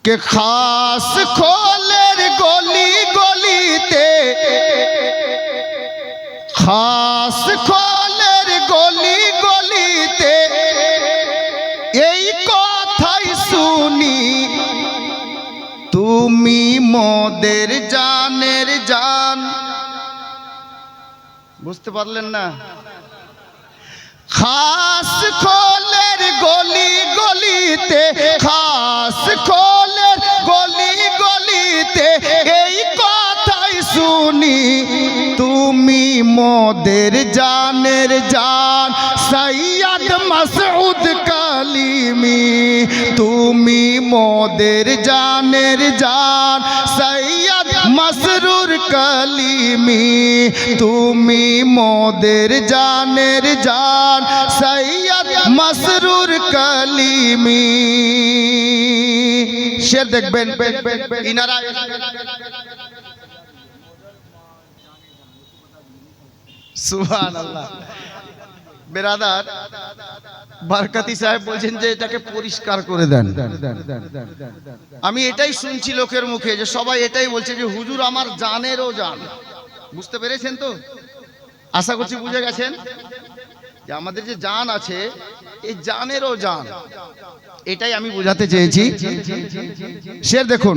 के खास खोलेर गली गलिते खास खोलेर गली गलिते এই কথাই শুনি তুমি মোদের জানের জান। বুঝতে পারলেন না? খাস খোলের গলি গলিতে খাস খোলের গলি গলিতে এই কথাই শুনি তুমি মোদের জানের জান। সৈয়দ মাসউদ কালিমি তুমি মোদের জানের জান। সৈয়দ মসরুর কালিমি তুমি মোদের জানের জান। সৈয়দ মসরুর কালিমি। শের দেখবেন ইনারা সুবহানাল্লাহ। বেরাদার বরকতি সাহেব বলছেন যে এটাকে পরিষ্কার করে দেন। আমি এটাই শুনছি লোকের মুখে যে সবাই এটাই বলছে যে হুজুর আমার জানেরও জান। বুঝতে পেরেছেন তো? আশা করছি বুঝে গেছেন যে আমাদের যে জান আছে এই জানেরও জান, এটাই আমি বোঝাতে চেয়েছি। শের দেখুন,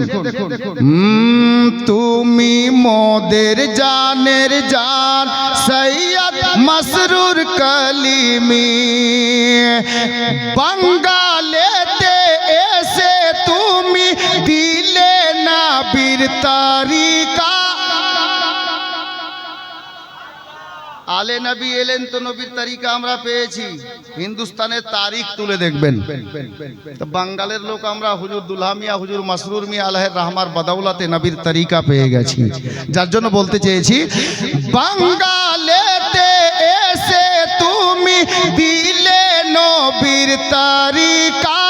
তুমি মোদের জানের জান। সৈয়দ মসরুর কালিমি বাঙ্গালেতে এসে তুমি দিলে নবীর তরিকা। আলে নবী এলেন তো নবীর তারিকা আমরা পেয়েছি। হিন্দুস্তানের তারিখ তুলে দেখবেন তো বাঙ্গালের লোক আমরা হুজুর দুলহা মিয়া হুজুর মসরুর মিয়া আল্লাহর রহমার বদৌলতে নবীর তারিকা পেয়ে গেছি। যার জন্য বলতে চেয়েছি বাঙ্গালেতে এসে তুমি দিলে নবীর তারিকা।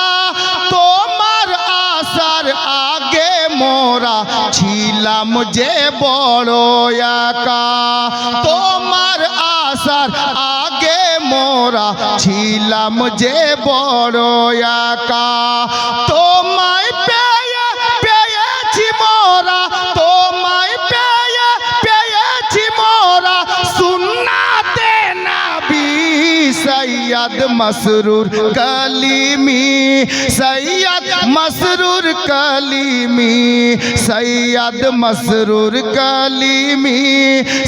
তোমার আসার আগে মোরা ছিলাম যে বড় একা। তোমার আসার আগে মোরা ছিলাম যে বড় একা। তোমায় পেয়ে পেয়েছি মোরা তোমায় পেয়ে পেয়েছি মোরা সুন্নাতে নবী। সৈয়দ মসরুর কালিমি সৈয়দ মসরুর কালিমি সৈয়দ মসরুর কালিমি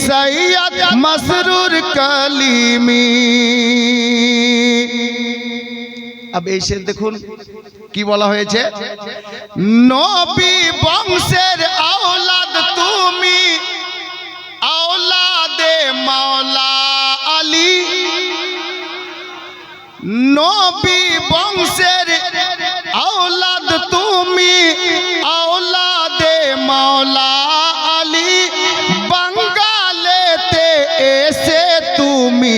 সৈয়দ মসরুর কালিমি। अब এই শের দেখুন কি বলা হয়েছে, নবী বংশের আওলাদ তুমি আওলাদে মাওলা আলী। নবী বংশের আওলাদ তুমি আওলাদে মাওলা আলী। বাঙ্গালেতে এসে তুমি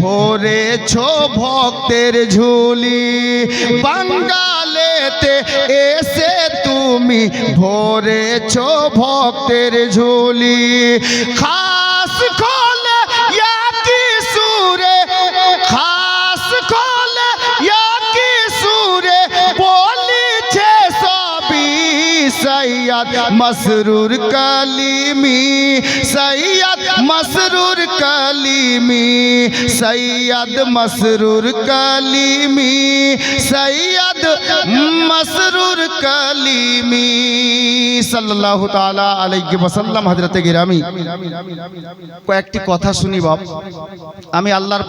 ভরেছো ভক্তের ঝুলি। বাঙ্গালেতে এসে তুমি ভরেছো ভক্তের ঝুলি। খাস খোলে ইয়াকি সুরে খাস খোলে ইয়াকি সুরে বলিছে সবই। সৈয়দ মসরুর কালিমি সৈয়দ মসরুর কালিমি সৈয়দ মসরুর কালিমি সৈয়দ মসরুর কালিমি সাল্লাল্লাহু তাআলা আলাইহি ওয়াসাল্লাম। হযরতে গিরামি কয়েকটি কথা শুনি বাপ। আমি আল্লাহর